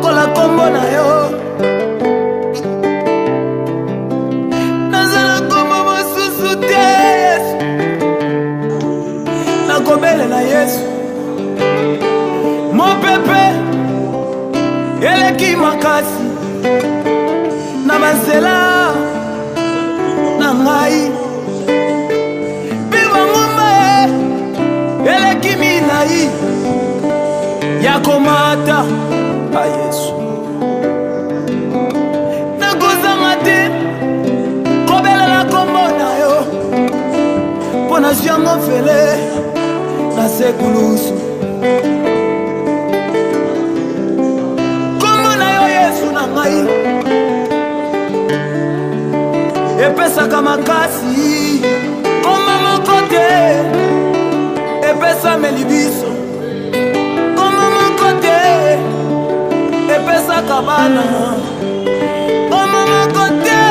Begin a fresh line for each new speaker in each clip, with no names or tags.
lokola kombo na yo nazala kombo mosusu te Yesu nakobelela Yesu mopepe eleki makasi na banzela na ngai bibangomba eleki milai ya komata a Yesu nakozanga te kobelela kombo na yo mpo nazwi yango fele na sekulusu kombo na yo Yesu na ngai epesaka makasi kombo moko te epesameli biso kombo moko te epesaka bana kombo moko te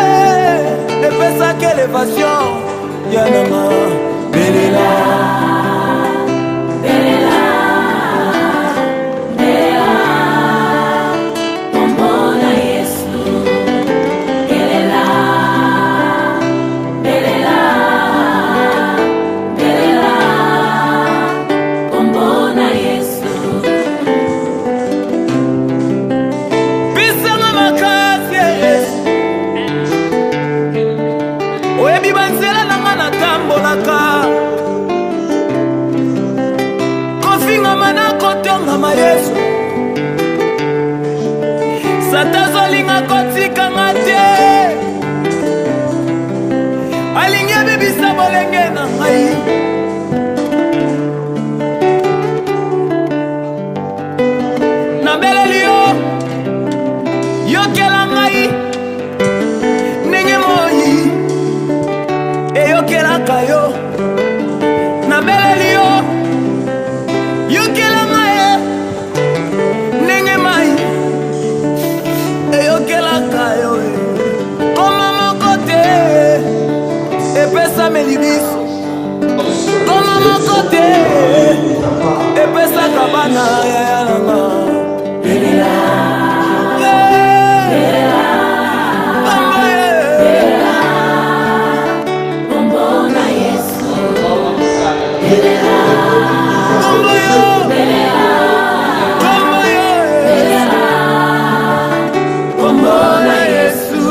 epesaka elevation ya nanga belela Yesu satazolinga kotikanga te alingi abebisa bolenge na ngai nabeleli yo yokela ngai ndenge moi eyokelaka yo nabeleli yo yokela melibiso koma moko te epesaka bana ya nanga belela kombo na Yesu belela kombo yo belela kombo yo belela kombo na Yesu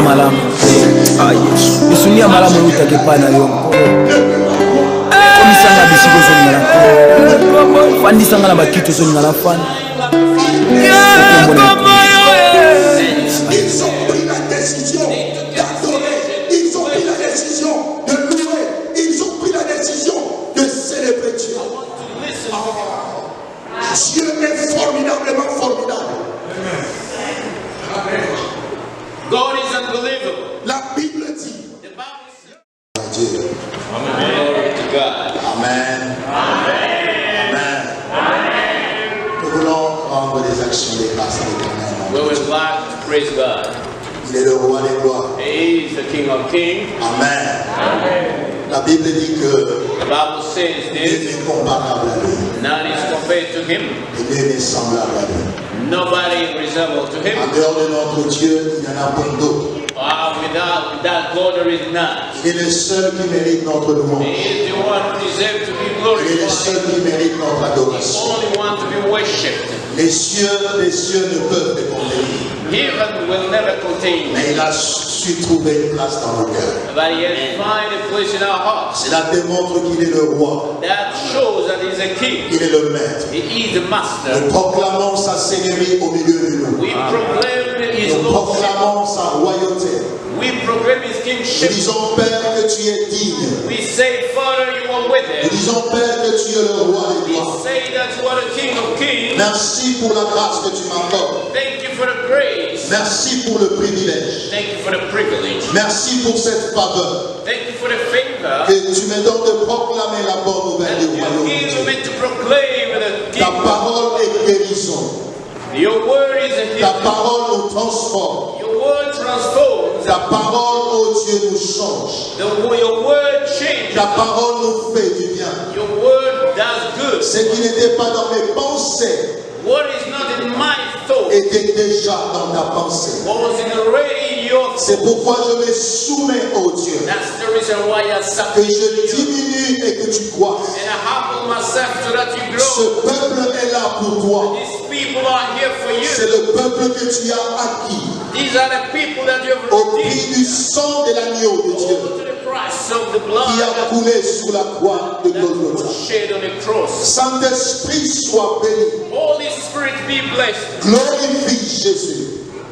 malamu isunia malamu utakepana yo komisanga bisiko zo ngala fandi sanga na bakitu zo ngala fani ils ont pris la décision d'adorer, ils ont pris la décision de louer, ils ont pris la décision de célébrer Dieu. Dieu est formidablement formidable.
Praise God.
Il est le roi des gloires.
He is the King of Kings.
Amen.
Amen.
La Bible dit que
The Bible says
nul
this.
n'est comparable à lui.
None is compared to him.
Et nul n'est semblable à lui.
Nobody resembles to
En
him.
dehors de notre Dieu, il n'y en a point d'autre.
Without God there is none.
Il est le seul qui mérite notre louange.
He is the one who deserves to be
Il est le seul
glorified.
qui mérite notre
The
adoration.
only one to be worshipped.
Les cieux ne peuvent te contenir.
Heaven will never contain you.
Mais il a su trouver une place dans nos cœurs.
But he has found a place in our hearts.
Cela démontre qu'il est le roi.
That shows that he's a king.
Il est le maître.
He is the master.
Nous proclamons sa seigneurie au milieu de nous.
We proclaim his
Nous
lordship.
proclamons sa royauté.
We proclaim his
Nous
kingship.
disons, Père, que tu es digne.
We say, Father, you are with
Nous
us.
disons, Père, que tu es le roi des
We
gloires.
say that you are the King of Kings.
Merci pour la grâce que tu m'accordes.
Thank you for the grace.
Merci pour le privilège.
Thank you for the privilege.
Merci pour cette faveur
Thank you for the favor
que tu me donnes de proclamer la bonne nouvelle
that
du
you
royaume de
give me
Dieu.
to proclaim the
Ta
kingdom.
parole est guérison.
Your word is a
Ta
healing.
parole nous transforme.
Your word transforms.
Ta parole, oh Dieu, nous change.
Your word changes.
Ta parole nous fait du bien.
Your word does good.
Ce qui n'était pas dans mes pensées
What is not in my thought
était déjà dans ta pensée.
was in already your
C'est
thought.
pourquoi je me soumets, oh Dieu,
That's the reason why I
que
submit
je
to you.
diminue et que tu croisses.
And I humble myself so that you
Ce
grow.
peuple est là pour toi.
These people are here for
C'est
you.
le peuple que tu as acquis
These are the people that you have
au
redeemed.
prix du sang de l'agneau de Dieu
Over to the price of the blood
qui a
that
coulé sur la croix de Golgotha.
was shed on the cross.
Saint-Esprit, sois béni.
Holy Spirit, be blessed.
Glorifie Jésus.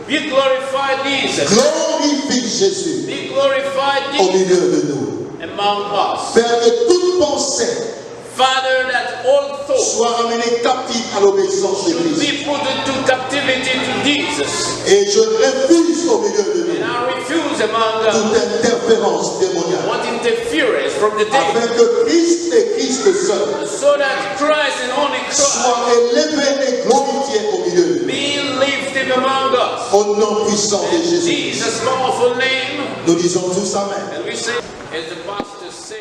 Be glorified, Jesus.
Glorifie Jésus
Be glorified,
au
Jesus,
milieu de nous.
among us.
Faire que toute pensée
Father, that all thoughts
soit ramenée captive à l'obéissance de
should
Christ.
be put into captivity to Jesus.
Et je refuse au milieu de
And
nous
I refuse among us
toute interférence démoniaque.
what interference from the day,
Afin que Christ et Christ seul
so that Christ and only Christ
soient élevés et glorifiés au milieu de nous.
be lifted among us.
Au nom puissant de
In
Jésus.
Jesus' powerful name,
Nous disons tous Amen.
and we say, as the pastor said,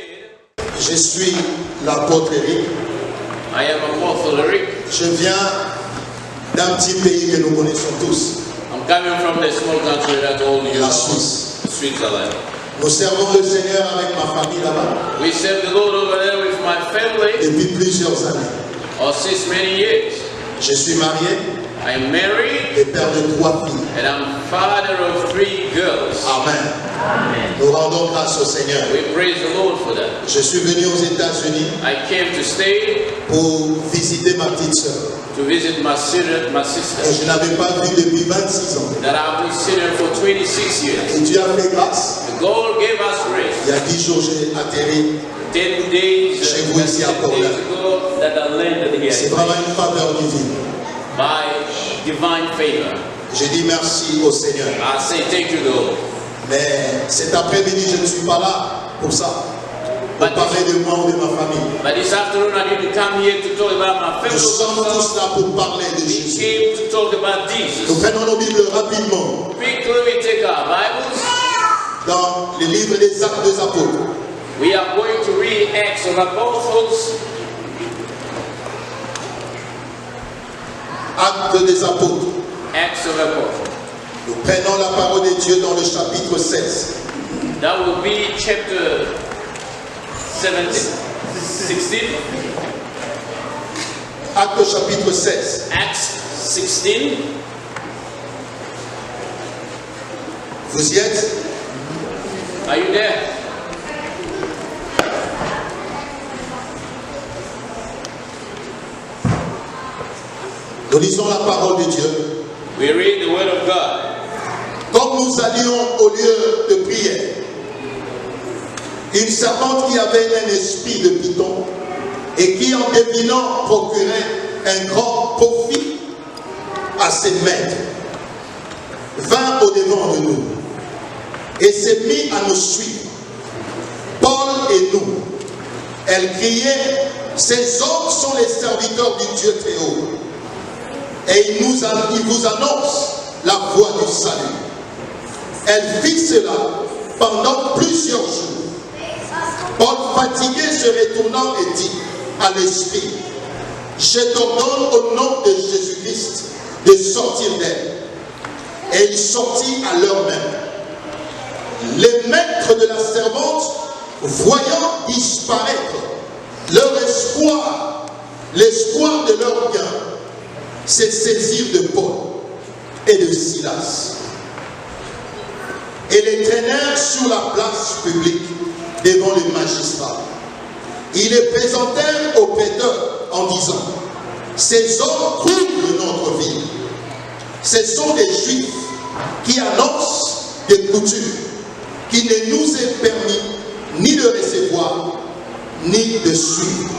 Je suis l'apôtre Eric.
I am Apostle Eric.
Je viens d'un petit pays que nous connaissons tous,
I'm coming from the small country that all you
la
know,
Suisse.
Switzerland.
Nous servons le Seigneur avec ma famille là-bas
We serve the Lord over there with my family
depuis plusieurs années.
since many years.
Je suis marié
I am married
et père de 3 filles.
and I'm father of 3 girls.
Amen. Nous rendons grâce au Seigneur.
We praise the Lord for that.
Je suis venu aux États-Unis
I came to stay
pour visiter ma petite sœur.
to visit my
Et
sister
je ne l'avais pas vue depuis 26 ans.
that I've been sitting for 26 years.
Et Dieu a fait grâce.
The God gave us
Il y
rest.
a 10 jours, j'ai atterri.
10 days,
Chez vous ici à
10
Portland.
days ago that I landed here
C'est vraiment une faveur divine.
by divine favor.
Je dis merci au Seigneur.
I say thank you, Lord.
Mais cet après-midi, je ne suis pas là pour ça. Pour parler de moi ou de ma famille.
But this afternoon I need to come here to talk about my
Nous sommes
family.
tous là pour parler de
We
Jésus.
came to talk about
Nous
Jesus.
prenons nos Bibles rapidement
Quickly we take our Bibles.
dans le livre des Actes des Apôtres.
We are going to read Acts of Apostles,
Actes des Apôtres.
Acts of Apostles.
Nous prenons la parole de Dieu dans le chapitre 16.
That will be chapter 16.
Actes chapitre 16.
Acts 16.
Vous y êtes?
Are you there?
Nous lisons la parole de Dieu.
We read the Word of God.
Comme nous allions au lieu de prière, une servante qui avait un esprit de python et qui en devinant procurait un grand profit à ses maîtres, vint au devant de nous et s'est mis à nous suivre. Paul et nous, elle criait, ces hommes sont les serviteurs du Dieu très haut et ils vous annoncent la voie du salut. Elle fit cela pendant plusieurs jours. Paul, fatigué, se retournant, et dit à l'esprit, je t'ordonne au nom de Jésus-Christ de sortir d'elle. Et il sortit à l'heure même. Les maîtres de la servante, voyant disparaître leur espoir, l'espoir de leur gain, se saisirent de Paul et de Silas et les traînèrent sur la place publique devant les magistrats. Ils les présentèrent au prêteur en disant, ces hommes troublent notre vie. Ce sont des Juifs qui annoncent des coutumes qui ne nous est permis ni de recevoir, ni de suivre,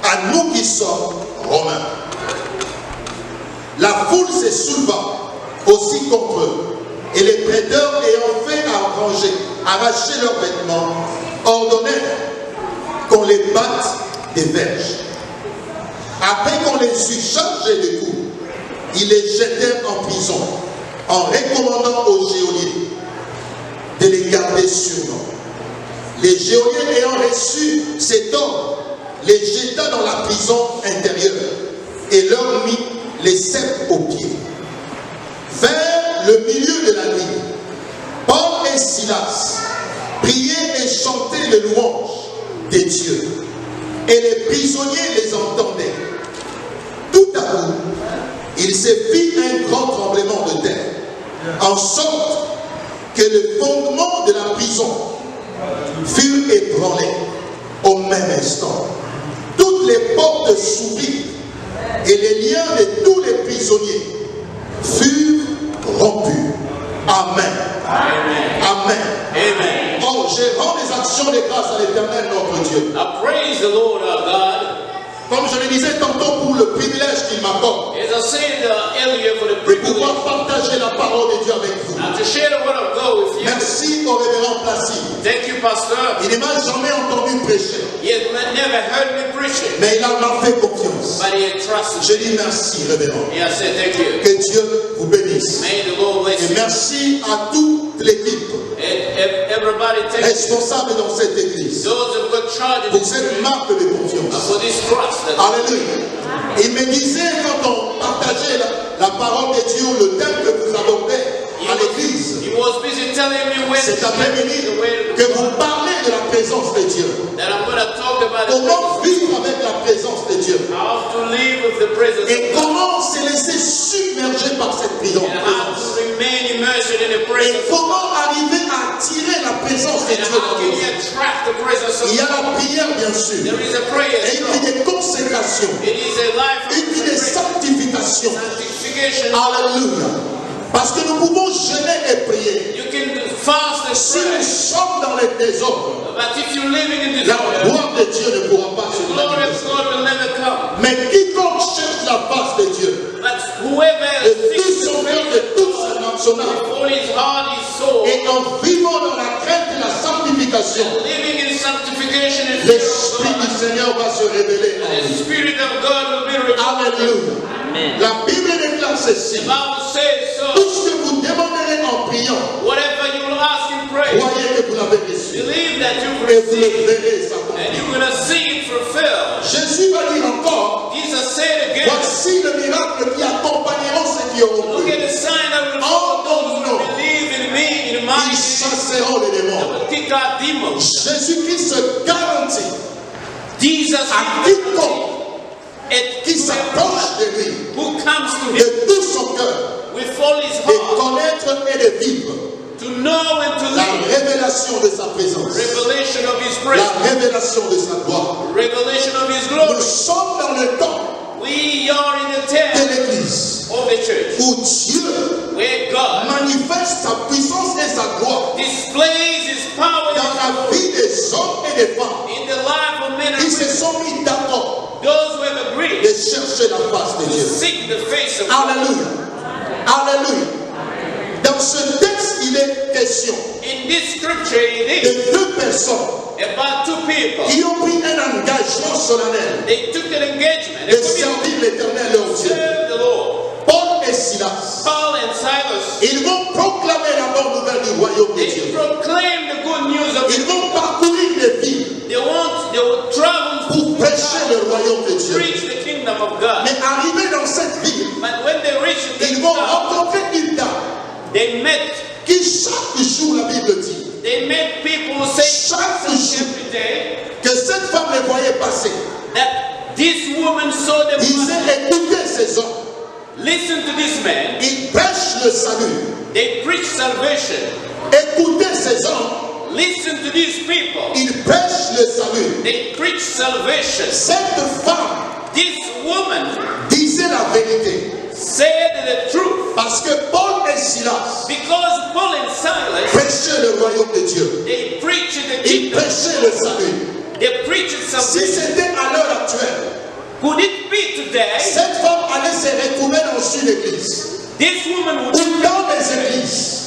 à nous qui sommes romains. La foule se souleva aussi contre eux, et les prêteurs ayant fait arracher leurs vêtements, ordonnèrent qu'on les batte des verges. Après qu'on les eut chargés de coups, ils les jetèrent en prison, en recommandant aux geôliers de les garder sur nous. Les geôliers ayant reçu cet ordre, les jeta dans la prison intérieure et leur mit les ceps aux pieds. Vers le milieu de la nuit, Paul et Silas priaient et chantaient les louanges des dieux, et les prisonniers les entendaient. Tout à coup, il se fit un grand tremblement de terre, en sorte que le fondement de la prison fut ébranlé au même instant. Toutes les portes s'ouvrirent et les liens de tous les prisonniers furent rompus. Amen. Amen. Amen.
Amen.
Oh, je rends les actions de grâce à l'Éternel notre Dieu.
I praise the Lord our God.
Comme je le disais tantôt, pour le privilège qu'il m'accorde
As I said earlier, for the
de
privilege
pouvoir partager la parole de Dieu avec vous.
and to share the word of God with you.
Merci au révérend Placide.
Thank you, Pastor.
Il ne m'a jamais entendu prêcher,
He has never heard me preaching,
mais il m'a fait confiance.
but he had trusted
Je
me.
dis merci, révérend.
He has said, thank you.
Que Dieu vous bénisse.
May the Lord bless
Et
you.
merci à toute l'équipe
Everybody, thank you.
responsable dans cette église
Those who got charge in
pour
this
cette
church,
marque de confiance.
for this trust. That
Alléluia. Il me disait quand on partageait la parole de Dieu, le thème que vous abordez à l'église
he was busy telling me when
cet après-midi,
the way
que vous parlez de la présence de Dieu.
that I'm going to talk about the
Comment vivre avec la présence de Dieu
how to live with the presence
et
of God,
comment se laisser submerger par cette
and how
présence.
to remain immersed in the
Et
presence of God,
comment arriver à attirer la présence de
and
Dieu
how
dans
can
nos
you
vies.
attract the presence of
Il y a
God.
la prière, bien sûr,
There is a prayer,
et une vie de consécration,
it is a life of
une vie de sanctification.
sanctification.
Alléluia. Parce que nous pouvons jeûner et prier.
You can fast and
Si nous
pray,
sommes dans les désordres,
but if you're living in
la
disorder,
gloire de Dieu ne pourra pas se
the glory of
manifester.
God will never come.
Mais quiconque cherche la face de Dieu,
But whoever
de tout
seeks
son
the
cœur,
face
de
of
toute
God,
son âme,
with all his heart, his soul,
et en vivant dans la crainte et la sanctification,
living in sanctification and fear of
l'Esprit du
God,
Seigneur va se révéler en
the
lui.
Spirit of God will be revealed.
Alléluia. La Bible déclare ceci.
The Bible says so.
Tout ce que vous demanderez en priant,
Whatever you will ask in prayer,
croyez que vous l'avez reçu.
believe that you've
Et vous le
received,
verrez
and
s'accomplir.
you're going to see it fulfilled.
Jésus va dire encore,
Jesus said again,
voici le miracle qui accompagneront ceux qui auront
look
cru.
at the sign that will
Oh,
follow those
no.
who believe in me, in my
Ils
name,
chasseront les
that
démons.
will kick out demons.
Jésus-Christ se garantit
Jesus
à
is
quiconque
it
qui s'approche de lui
who comes to him
de tout son cœur,
with all his
de
heart
connaître et de vivre
to know and to
la
live.
révélation de sa présence,
Revelation of his
la
presence,
révélation de sa gloire.
revelation of his
Nous
glory.
sommes dans le temps
We are in the
de
temple
l'Église
of the church
où Dieu
where God
manifeste sa puissance et sa gloire
displays his power
dans la vie des hommes et des femmes
in the life of men and
qui se
women.
sont mis d'accord
Those who have agreed
de chercher la face de
to
Dieu.
seek the face of God.
Alléluia. Alléluia. Dans ce texte, il est question
In this scripture, it is
de deux personnes
about two people.
qui ont pris un engagement solennel
They took an engagement.
de
They committed
servir l'Éternel leur
to
Dieu.
serve the Lord.
Paul et Silas,
Paul and Silas,
ils vont proclamer la bonne nouvelle du royaume de
They
Dieu.
proclaim the good news of
Ils
the
vont parcourir les villes
They will travel
pour prêcher le royaume de Dieu.
preach the kingdom of God.
Mais arrivés dans cette ville,
But when they reach this
ils vont
town,
rencontrer une dame
they met
qui chaque jour, la Bible dit,
people who say
chaque jour
every day
que cette femme les voyait passer,
that this woman saw them
disait écoutez ces hommes,
listen to this man.
ils prêchent le salut.
They preach salvation.
Écoutez ces hommes,
Listen to these people.
ils prêchent le salut.
They preach salvation.
Cette femme
This woman
disait la vérité.
said the truth
Parce que Paul et Silas
because Paul and Silas
prêchaient le royaume de Dieu.
they preached the
Ils
kingdom.
prêchaient le salut.
They preached
Si
salvation.
c'était à l'heure actuelle,
Could it be today
cette femme allait se retrouver dans une église.
this woman would
Ou dans les églises.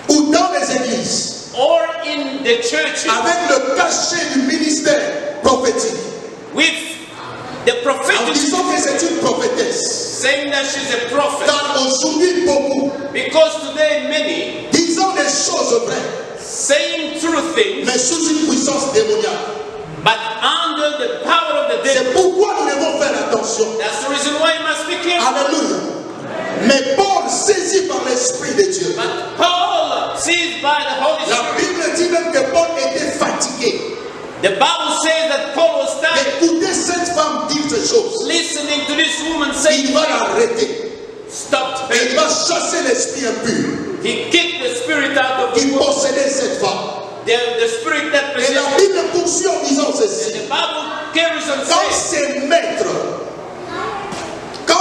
Ou dans les églises.
or in the churches
Avec le cachet du ministère prophétique.
with the
En
prophetic
disant que c'est une prophétesse.
saying that she's a prophet
Car aujourd'hui, beaucoup
because today many
disant des choses vraies,
saying true things
mais sous une puissance démoniaque.
but under the power of the devil.
C'est pourquoi nous devons faire attention.
That's the reason why you must be careful.
Alléluia. Mais Paul, saisi par l'Esprit de Dieu,
But Paul, seized by the Holy
la
Spirit,
Bible dit même que Paul était fatigué
the Bible says that Paul was tired
d'écouter cette femme dire ces choses.
listening to this woman saying,
Il va l'arrêter.
stopped
Et il
begging.
va chasser l'esprit impur
He kicked the spirit out of the
qui
woman,
possédait cette femme.
the spirit that
Et la
possessed.
Bible poursuit en disant ceci.
The Bible carries on
Quand
saying,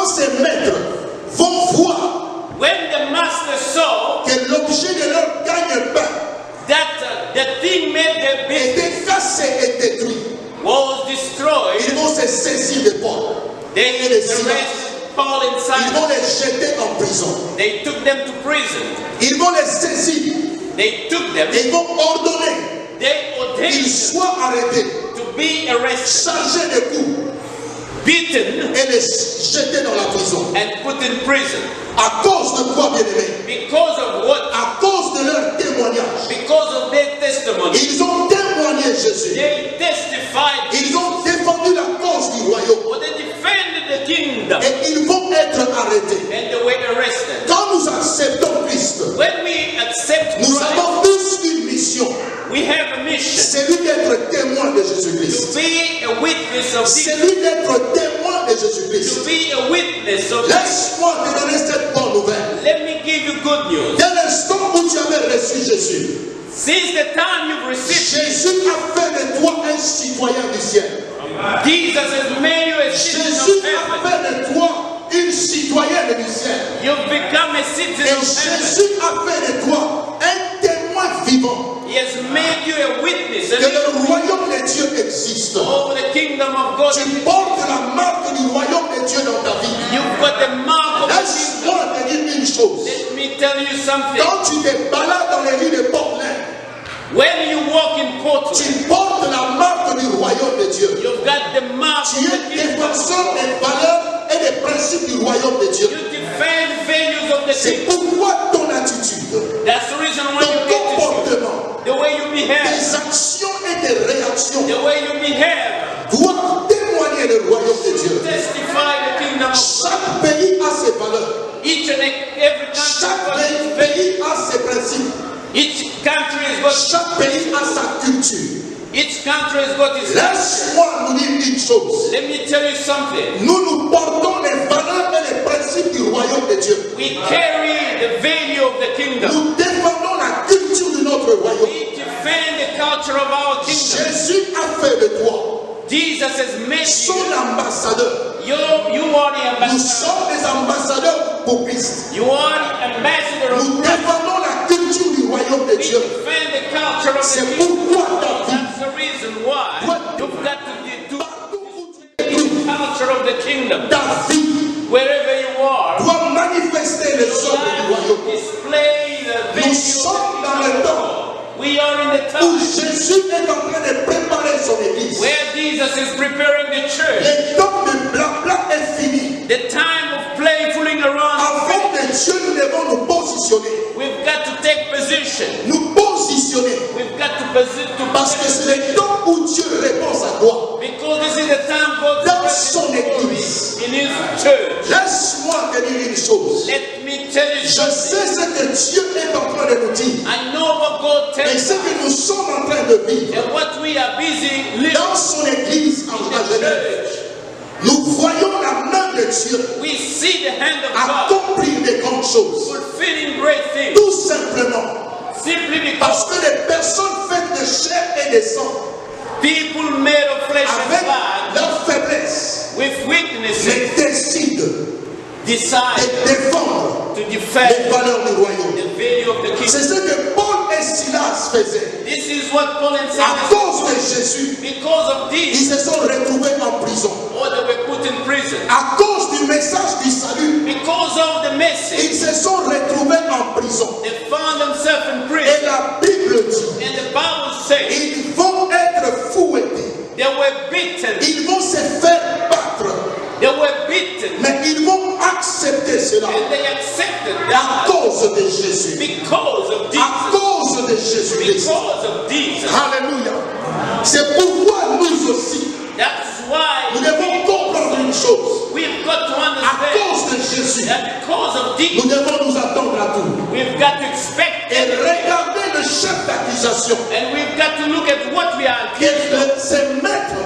ces maîtres vont voir
when the master saw
que l'objet de leur gagne-pain
that the thing made their business
était cassé et détruit,
was destroyed,
ils vont se saisir de Paul.
they arrested Paul and
Ils vont
Silas.
les jeter en prison.
They took them to prison.
Ils vont les saisir
They took them.
et ils vont ordonner
They ordained
qu'ils
them
soient arrêtés,
to be arrested,
chargés de coups
beaten,
et les jeter dans la prison.
and put in prison.
À cause de quoi, bien-aimés?
Because of what?
À cause de leur témoignage.
Because of their testimony.
Ils ont témoigné Jésus.
They testified.
Ils ont défendu la cause du royaume.
Or they defended the kingdom.
Et ils vont être arrêtés.
And they were arrested.
Quand nous acceptons Christ,
When we accept
nous
Christ,
avons tous une mission.
we have a mission
C'est lui d'être témoin de
to
Jésus-Christ.
be a witness of
C'est
this,
lui d'être témoin de
to
Jésus-Christ.
be a witness of this.
Laisse-moi te donner cette bonne nouvelle.
Let me give you good news.
Dès l'instant où tu avais reçu Jésus,
Since the time you've received
Jésus a fait de toi un citoyen du ciel.
Jesus has made you a citizen
Jésus
of
a
heaven.
fait de toi une citoyenne du ciel.
You've become a
Et
citizen of heaven.
Jésus a fait de toi un témoin vivant
He has made you a witness
que le royaume de Dieu existe.
of the kingdom of God.
Tu portes la marque du royaume de Dieu dans ta vie.
You've got the mark of the kingdom.
Laisse-moi te dire une chose.
Let me tell you something.
Quand tu te balades dans les rues de Portland,
When you walk in Portland,
tu portes la marque du royaume de Dieu.
you've got the mark of
Tu
the
es
kingdom.
défenseur des valeurs et des principes du royaume de Dieu.
You defend values of the
C'est
kingdom.
pourquoi ton attitude,
That's the reason why
ton
you get to
comportement,
the way you behave,
tes actions et tes réactions
the way you behave,
doivent témoigner le royaume de Dieu.
testify the kingdom of God.
Chaque pays a ses valeurs.
Each and every country
Chaque
has its values.
pays a ses principes.
Each country has got
Chaque pays a sa culture.
each country has got its.
Laisse-moi nous dire une chose.
Let me tell you something.
Nous portons les valeurs et les principes du royaume de Dieu.
We carry the value of the kingdom.
Nous défendons la culture de notre royaume.
We defend the culture of our kingdom.
Jésus a fait de toi
Jesus has made
son
you.
ambassadeur.
You are the
Nous
ambassador.
sommes des ambassadeurs pour Christ.
You are the ambassador of
Nous
Christ.
défendons la culture du royaume de
We
Dieu.
defend the culture of the
C'est
kingdom.
pourquoi ta vie,
That's the reason why you've got to do
partout où tu
the
es,
culture of the kingdom.
ta vie
Wherever you are,
doit manifester les œuvres du royaume.
display the
Nous
value
sommes
of
dans
the
le
kingdom.
temps
We are in the
où
time
Jésus est en train de préparer son église.
where Jesus is preparing the church.
Le temps de blabla est fini.
The time of playfooling around.
Avant de Dieu, nous devons nous positionner.
We've got to take position position.
nous positionner.
We've got to position.
Parce que c'est le temps où Dieu répond à toi.
Because this is the time God
Dans
presses
son
His glory
église.
in His church.
Laisse-moi te dire une chose.
Let me tell you
Je
something.
sais ce que Dieu est en train de nous dire.
I know what God
Et
tells
ce
us
que nous sommes en train de vivre.
and what we are busy living
Dans son église en
in the
Genève,
church.
nous voyons la main de Dieu
We see the hand of God
accomplir des grandes choses.
fulfilling great things.
Tout simplement
Simply
parce
because
que les personnes faites de chair et de sang,
people made of flesh and
avec
blood
leur faiblesse,
with weaknesses
décident
decide
de défendre
to
les
defend
valeurs du royaume.
the value of the
C'est
kingdom.
ce que Paul et Silas faisaient.
This is what Paul and
À
Silas
cause de Jésus,
because of
ils
this,
se sont retrouvés en prison.
or they were put in prison.
À cause du message du salut,
Because of the
ils
message,
se sont retrouvés en prison.
they found themselves in
Et
prison.
la Bible dit,
And the Bible says
ils vont être fouettés.
they were beaten.
Ils vont se faire battre.
They were beaten.
Mais ils vont accepter cela
And they accepted
à
that
cause de Jésus.
because of
À
Jesus.
cause de Jésus-Christ.
Because of Jesus.
Alléluia. C'est pourquoi nous aussi,
That's why
nous devons comprendre une chose.
we've got to
À
understand
cause de Jésus,
that because of
nous
Jesus,
devons nous attendre à tout.
we've got to expect
Et
everything.
regarder le chef d'accusation.
And we've got to look at what we are
Et
accused of.
ces maîtres,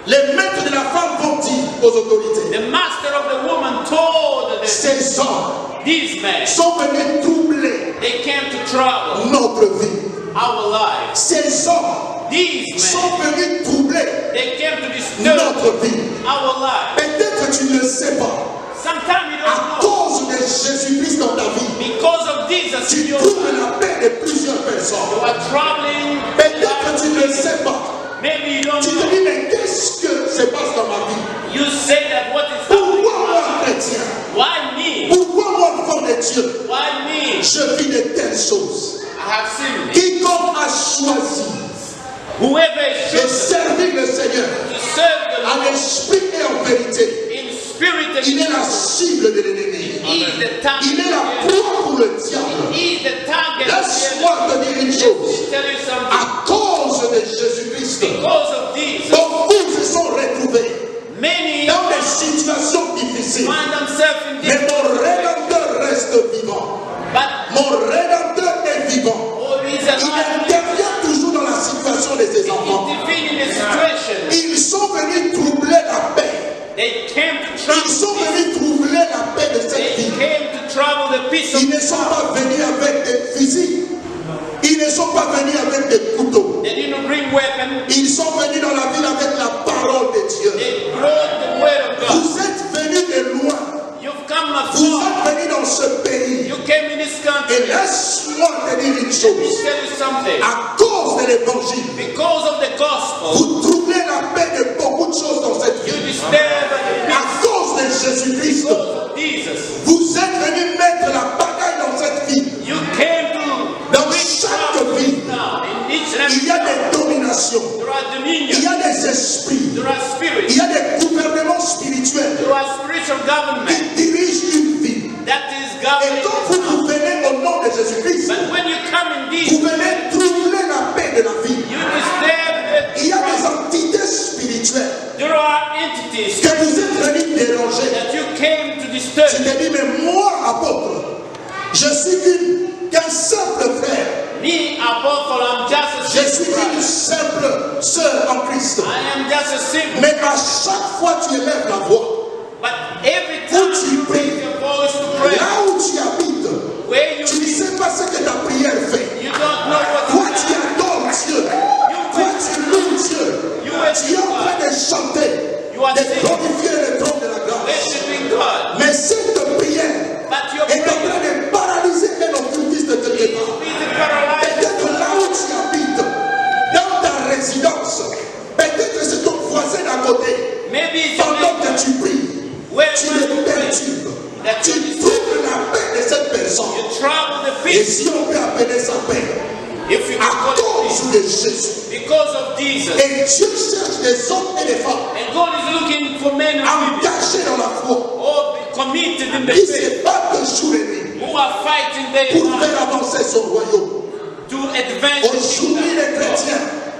les maîtres de la femme vont dire aux autorités,
The master of the woman told
ces hommes
these men,
sont venus troubler
they came to trouble
notre vie.
our lives.
Ces hommes
These
sont
men,
venus troubler
they came to disturb
notre vie.
our lives.
Peut-être tu ne le sais pas.
Sometimes you
À
don't know.
cause de Jésus-Christ dans ta vie,
Because of Jesus in
tu
your
trouves
life,
la paix de plusieurs personnes.
you are troubling.
Peut-être tu ne le sais pas.
Maybe you don't
Tu te
know.
dis, mais qu'est-ce que se passe dans ma vie?
You say that what is happening
Pourquoi
in
moi,
my life?
chrétien?
Why me?
Pourquoi moi, enfant de Dieu,
Why me?
je vis de telles choses?
I have seen it.
Quiconque a choisi
Whoever is
de
chosen
servir le Seigneur
to serve the
en
Lord
esprit et en vérité,
in spirit and
il est la
truth,
cible de l'ennemi.
he is the target.
Il est la proie pour le diable.
He is the target. of the
Laisse-moi
enemy.
te dire une
Let
chose.
me tell you something.
À cause de Jésus-Christ,
Because of Jesus,
beaucoup se sont retrouvés
many
dans des situations difficiles.
find themselves in
Mais
this.
mon Rédempteur reste vivant.
But
Mon Rédempteur est vivant.
all these
Il
are
intervient toujours dans la situation de ses enfants.
intervene in the situation.
Ils sont venus troubler la paix.
They came to
Ils
trouble.
sont venus troubler la paix de cette
They
vie.
came to trouble the peace of
Ils ne sont pas venus avec des fusils. Ils ne sont pas venus avec des couteaux.
They didn't bring weapons.
Ils sont venus dans la ville avec la parole de Dieu.
They brought the word of God.
Vous êtes venus de loin.
You've come
Vous
afar.
êtes venus dans ce pays.
You came in this
Et
country.
laisse-moi te dire une
Let me
chose.
tell you something.
À cause de l'évangile,
Because of the gospel,
vous troublez la paix de beaucoup de choses dans cette
you
vie.
disturb the
À
peace.
cause de Jésus-Christ,
Because of Jesus,
vous êtes venus mettre la bagaille dans cette vie.
you came to
Dans
bring
chaque
trouble
vie,
now. In each and
il y
every
a des dominations.
there are
Il
dominions,
y a des esprits.
there are
Il
spirits,
y a des gouvernements spirituels
there are spiritual government
qui dirigent une vie.
that is
Et
governing.
quand vous venez au nom de Jésus-Christ,
But when you come in
vous
this,
venez troubler la paix de la vie.
you disturb
Il y a des
the
entités spirituelles
there are entities
que vous êtes venus déranger.
that you came to disturb.
Tu te dis, mais moi, apôtre, je suis qu'un simple frère.
Me, apostle, I'm just a
Je suis
simple
une
brother.
simple sœur en Christ.
I am just a simple.
Mais à chaque fois tu élèves la voix,
But every time you raise your voice to pray,
là où tu habites,
where you
tu ne
be,
sais pas ce que ta prière fait.
you don't know what
Toi,
you
tu adores Dieu. Toi, tu loues Dieu.
You
Tu es en train de chanter,
You are
de
singing,
glorifier le trône de la grâce.
worshiping God.
Mais cette prière
But your
est en
prayer
train de paralyser un occultiste quelque part.
is paralyzed.
Peut-être là où tu habites, dans ta résidence, peut-être c'est ton voisin d'à côté.
Maybe it's your
Pendant
neighbor.
que tu pries,
Where
tu
you
le
pray,
perturbes.
that
Tu
you
troubles la paix de cette personne.
trouble the
Et
peace.
si on peut appeler ça paix,
If you
à
can call it
cause de Jésus.
peace, because of Jesus.
Et Dieu cherche des hommes et des femmes
And God is looking for men and women
engagés dans la foi,
all committed in the
qui
faith,
se battent jour et nuit
who are fighting day
pour
and night
faire avancer son royaume.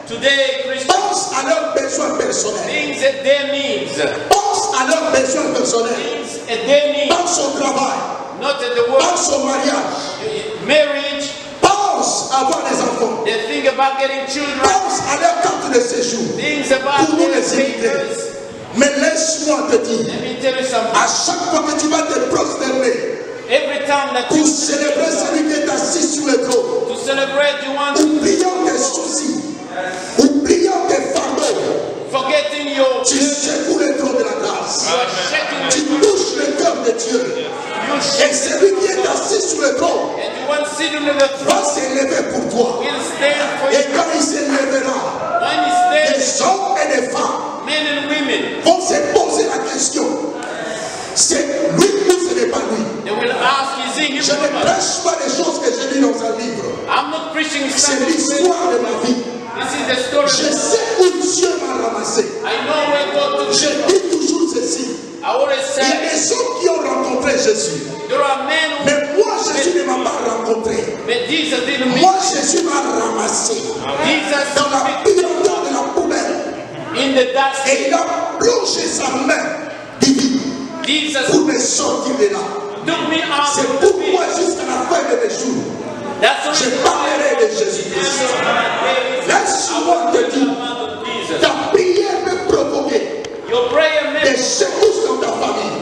Today, Christians,
Pense à leurs besoins personnels.
things at their needs.
Pense à leurs besoins personnels.
Things at their needs.
Pense au travail.
Not at the work.
Pense au mariage.
Marriage.
Pense à avoir des enfants.
They think about getting children.
Pense à leur carte de séjour.
Things about
Pour nous
their
les immigrés.
papers.
Mais laisse-moi te dire,
Let me tell you something.
à chaque fois que tu vas te prosterner
Every time that
pour
you
célébrer celui qui est assis sur le trône,
to celebrate, you want to
oubliant tes soucis, oubliant tes fardeaux,
forgetting your
tu secoues le trône de la grâce.
shaking
Tu touches le cœur de Dieu.
you
Et
shake
celui qui est assis sur le trône
and you want to sit under the throne.
va s'élever pour toi.
Will stand for
Et
you.
quand il s'élèvera,
When he
les
stands,
hommes et les femmes
men and women,
vont se poser la question. C'est lui ou ce n'est pas lui?
they will ask, is he
Je ne
human?
prêche pas des choses que j'ai lues dans un livre.
I'm not preaching
C'est
something. This
l'histoire de ma vie.
is the story.
Je sais où Dieu m'a ramassé.
I know where God took
Je
you.
dis toujours ceci.
I always
Il y a
say
des hommes qui ont rencontré Jésus.
there are men who,
Mais moi, Jésus ne m'a pas rencontré.
but Jesus didn't meet.
Moi, Jésus m'a ramassé
Jesus
dans la puanteur de la poubelle.
in the dust.
Et il a plongé sa main divine
Jesus
pour me sortir de là.
took me out
C'est
of the pit.
pourquoi jusqu'à la fin de mes jours,
That's the
je
reason
parlerai de Jésus-Christ. Laisse-moi te dire,
Jesus.
ta prière peut provoquer
Your prayer
des
may
secousses dans ta famille.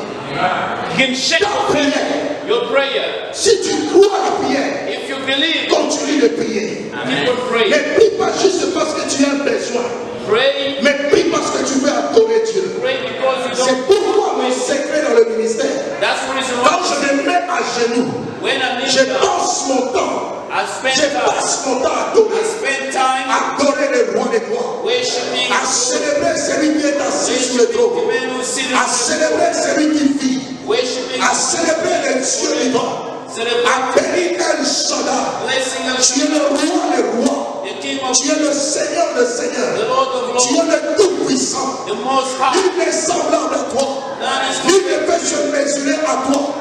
can shake
Ta
your
prière,
faith. Your prayer.
si tu crois à la prière,
If you believe,
continue de prier.
keep on praying.
Ne prie pas juste parce que tu as un besoin,
Pray,
mais prie parce que tu veux adorer Dieu.
pray because you
C'est
don't.
pourquoi mon secret dans le ministère,
That's the reason
quand
why
je me mets à genoux,
when I
je
kneel down,
passe mon temps,
I
je
spend time.
passe mon temps à adorer,
I spend time
adorer le roi des rois,
worshiping,
à célébrer celui qui est assis sur le
worshiping the
trône,
man who sit
à
on the
célébrer celui qui vit,
worshiping,
à célébrer le Dieu vivant,
celebrate,
à bénir El Shaddai.
blessing of
Tu es le roi des rois,
the King of
tu es le Seigneur des
the
seigneurs,
Lord of
tu es
Lords,
le Tout-Puissant.
the Most High.
Nul n'est semblable à toi.
None is
Nul ne peut se mesurer à toi.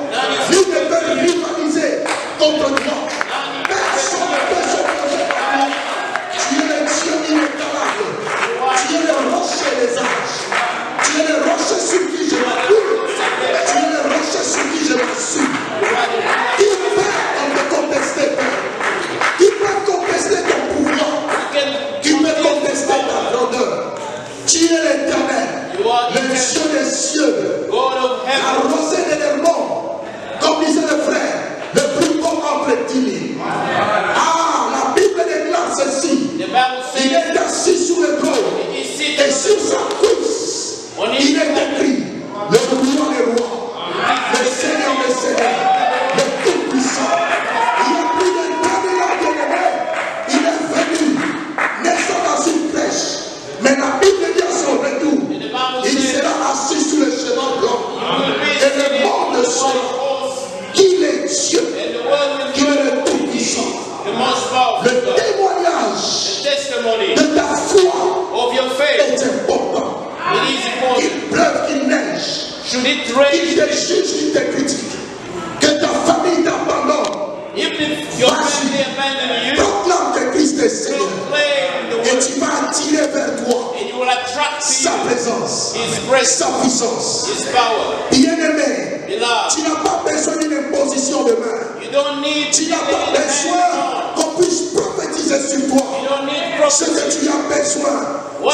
Nul ne peut rivaliser contre toi. Personne ne peut se poser à toi. Tu es le Dieu inégalable. Tu es le rocher des âges. Tu es le rocher sur qui je m'appuie. Tu es le rocher sur qui je m'assure. Qui peut te contester, Père? Qui peut contester ton pouvoir? Qui peut contester ta grandeur? Tu es l'Éternel, le Dieu des cieux,
God of
la
heaven.
rosée de l'Hermon, comme disait le frère, le plus beau entre 10 000. Ah, la Bible déclare ceci.
The Bible
Il
says
est assis sur le trône
he is
et
seated
sur sa cuisse, il est écrit le roi des rois, le Seigneur des seigneurs, le Tout-Puissant. Il y a plus de 2000 ans bien-aimé, il est venu, naissant dans une crèche, mais la Bible dit à son retour, il sera assis sur le chemin blanc et le monde saura qu'il est Dieu,
and the world will
qu'il est
know
le Tout-Puissant.
the most powerful
Le
God.
témoignage
The testimony
de ta foi
of your faith.
est important.
It is important.
Qu'il pleuve, qu'il neige,
Should it
qu'il
rain,
te juge, qu'il te critique, que ta famille t'abandonne,
even if your family abandon you,
proclame que Christ est Seigneur
proclaim the
et
word,
tu vas attirer vers toi
and you will attract to
sa
you
présence,
His grace,
sa puissance.
His power.
Bien-aimé,
Beloved,
tu n'as pas besoin d'une imposition de main.
you don't need
Tu n'as pas besoin qu'on puisse prophétiser sur toi.
You don't need
Ce
prophecy.
que tu as besoin,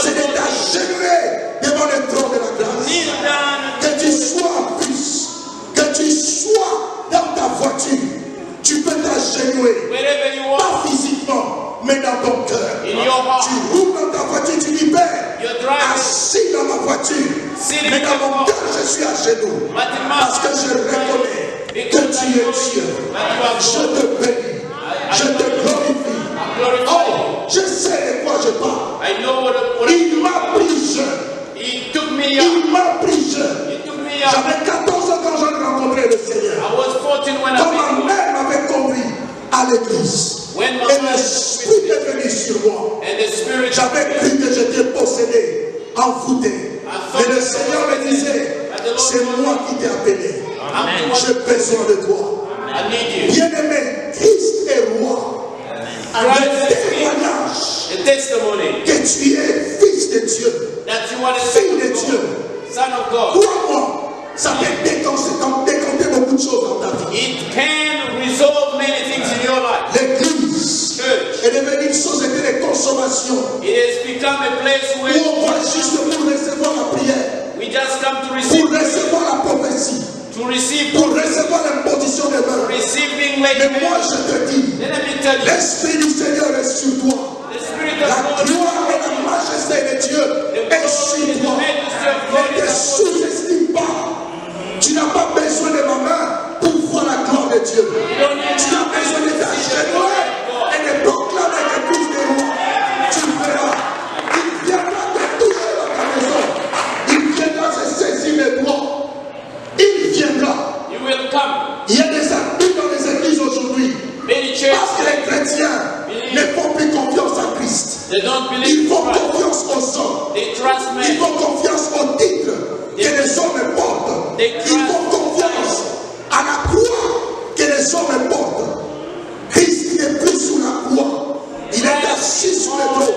c'est de t'agenouiller devant le trône de la grâce.
Kneel down
Que tu sois en bus, que tu sois dans ta voiture, tu peux t'agenouiller,
wherever you are,
pas physiquement, mais dans ton cœur.
in your heart.
Tu roules dans ta voiture, tu dis Père,
You're driving,
assis dans ma voiture,
sitting
mais
in
dans mon
your
cœur je suis à genoux, parce que je reconnais que tu es Dieu. Je te bénis, je te glorifie. Oh, je sais de quoi je parle.
I know what
Il m'a pris jeune.
He took me up.
Il m'a pris jeune.
He took me up.
J'avais 14 ans quand j'ai rencontré le Seigneur.
I was 14 when
Quand
I
ma
met
mère m'avait conduit à l'église,
When my
et
mother
l'Esprit est venu sur moi.
and the Spirit.
J'avais cru que j'étais possédé, envoûté. Mais le Seigneur me disait, c'est moi qui t'ai appelé. J'ai besoin de toi.
I need you.
Bien-aimé, Christ est roi. Le témoignage
testimony
que tu es fils de Dieu,
that you are the
fille de
son
Dieu.
of God, son of God.
Crois-moi, ça peut décanter beaucoup de choses dans ta vie.
It can resolve many things in your life.
L'église
Church,
est devenue une société de consommation
it has become a place
où
where
on va juste pour recevoir la prière,
we just come to
pour
receive,
recevoir la prophétie,
to receive,
pour recevoir l'imposition des mains.
receiving
Mais
later.
moi je te dis,
Let me tell you,
l'Esprit du Seigneur est sur toi.
the Spirit
La
of God,
gloire et la majesté de Dieu est sur toi. Ne te sous-estime pas. Tu n'as pas besoin de ma main pour voir la gloire de Dieu. Tu as besoin de t'agenouiller et de proclamer que Christ est roi. Tu verras. Il viendra te toucher dans ta maison. Il viendra se saisir de toi. Il viendra.
you will come.
Il y a des abus dans les églises aujourd'hui.
Many
Parce que
churches,
les chrétiens ne font plus confiance à Christ.
they don't
Ils
believe
font
in Christ.
confiance aux hommes.
They trust
Ils
men.
font confiance au titre que les hommes portent. Ils font confiance à la croix que les hommes portent. Christ n'est plus sous la croix. Il est assis sur le trône.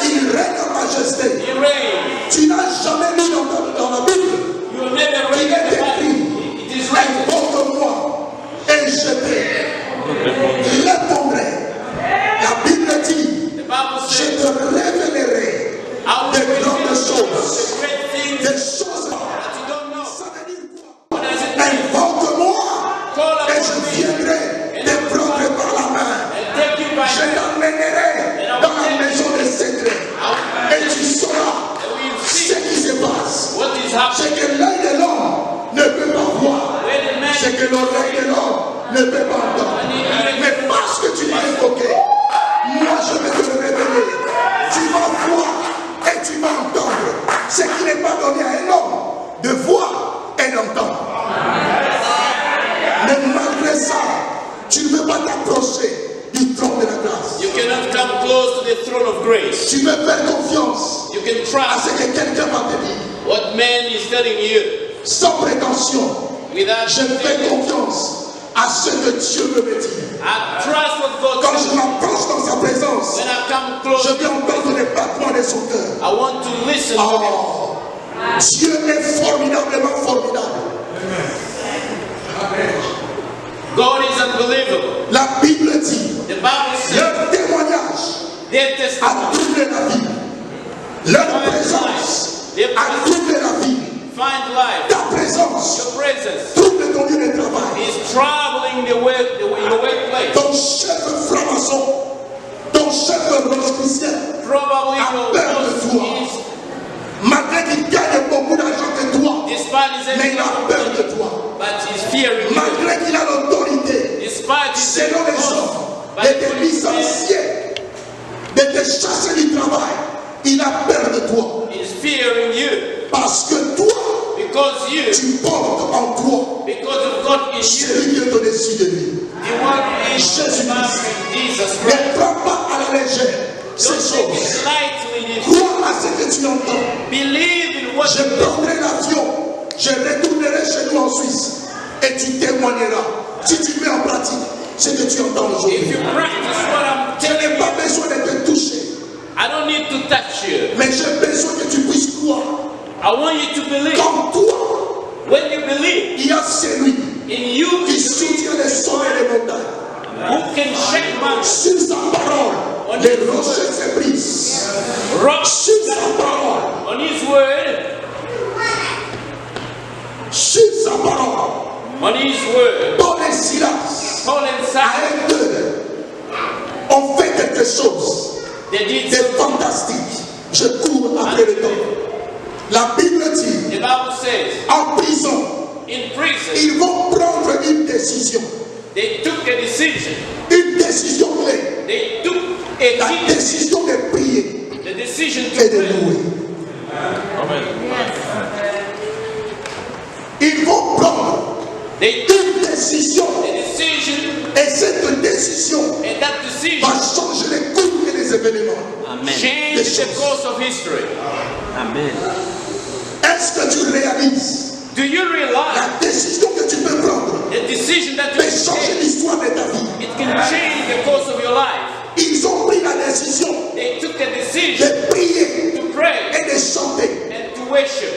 Il règne en majesté.
He reigns.
Tu n'as jamais lu dans la Bible.
You will never read
Il est
the
écrit,
Bible. It is written.
invoque-moi et je te répondrai. La Bible dit,
The Bible
je
says,
te révélerai
I will
de
reveal
grandes
the
choses.
great things
Des choses.
that you don't know.
Ça veut dire quoi?
What does it mean?
Invoque-moi
Call
et
upon
je
me
viendrai te prendre par la main.
and take you by
Je
hand.
t'emmènerai dans la maison des secrets et tu sauras
And we will
ce
see
qui se passe.
what is
Ce
happening.
que l'œil de l'homme ne peut pas voir.
Where the man
Ce que l'oreille de l'homme ne peut pas entendre. Mais parce que tu m'as invoqué, moi je vais te le révéler. Tu vas voir et tu vas entendre. Ce qui n'est pas donné à un homme de voir et d'entendre. Mais malgré ça, tu ne veux pas t'approcher du trône de la grâce.
you cannot come close to the throne of grace.
Tu veux faire confiance
You can
à
trust
ce que quelqu'un va te dire.
what man is telling you
Sans prétention,
without
je fais confiance à ce que Dieu veut me dire.
I trust what God
Quand
says.
je m'approche dans sa présence,
When I come close,
je vais entendre les battements de son cœur.
I want to listen to him.
Oh, Dieu est formidablement formidable.
God is unbelievable.
La Bible dit,
The Bible says
leur témoignage
their
a
testimony
troublé la vie. Leur présence a troublé la vie.
find life.
Ta présence
Your presence
trouble ton lieu de travail.
is troubling your workplace.
Ton chef franc-maçon, ton chef rosicrucien,
Probably
a
your
peur
boss
de toi.
is,
Malgré qu'il gagne beaucoup d'argent que toi,
despite his
mais il a peur de toi.
but he's fearing you.
Malgré qu'il a l'autorité,
Despite his
selon les hommes,
but
de te licencier, de te chasser du travail, il a peur de toi.
he's fearing you
Parce que toi,
because you,
tu portes en toi
because of God in you,
celui qui est au-dessus de lui.
the one who is above Jesus Christ.
Ne prends pas à la légère ces
Don't take
choses.
it lightly.
Crois à ce que tu entends.
Believe in what
Je prendrai l'avion, je retournerai chez nous en Suisse et tu témoigneras. Si tu mets en pratique ce que tu entends
if
aujourd'hui.
you practice what I'm
Je
telling
n'ai
you.
pas besoin de te toucher,
I don't need to touch you.
mais j'ai besoin que tu puisses croire.
I want you to believe.
Comme toi,
When you believe
il y a celui
in you,
qui soutient les sommets des montagnes.
who can shake mountains,
Sur sa parole, les rochers se brisent.
rock
Sur sa parole,
on his word,
sur sa parole,
on his word.
Paul et Silas,
Paul and
à
Silas,
eux deux, ont fait quelque chose
they did
de
something.
fantastique. Je cours après le temps. La Bible dit,
The Bible says,
en prison,
in prison,
ils vont prendre une décision.
they took a decision.
Une décision clé.
They took a
La
decision,
décision de prier
the decision
et
to
de
pray.
louer. Ils vont prendre
They took
une décision.
a decision,
Et cette décision
and that decision
va changer les cours et les événements.
changed the course of history.
Est-ce que tu réalises
Do you realize
la décision que tu peux prendre
the decision that you
peut changer
take,
l'histoire de ta vie?
it can change the course of your life?
Ils ont pris la décision
They took question.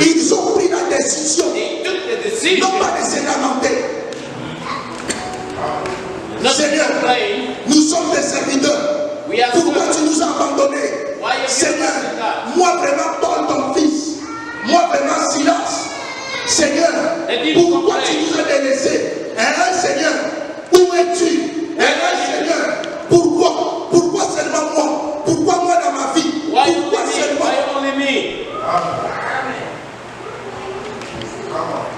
Ils ont pris la décision,
They took the decision
non pas de se lamenter.
not to
Seigneur,
complain.
nous sommes des serviteurs.
We are
Pourquoi
servants.
tu nous as abandonnés?
Why you
Seigneur,
give us that?
moi vraiment Paul ton fils, moi vraiment Silas. Seigneur,
They didn't
pourquoi
complain.
tu nous as délaissés? Hein, Seigneur, où es-tu? Hein, Seigneur, pourquoi seulement moi? Pourquoi moi dans ma vie?
Why
Pourquoi
only me?
seulement?
Why only me?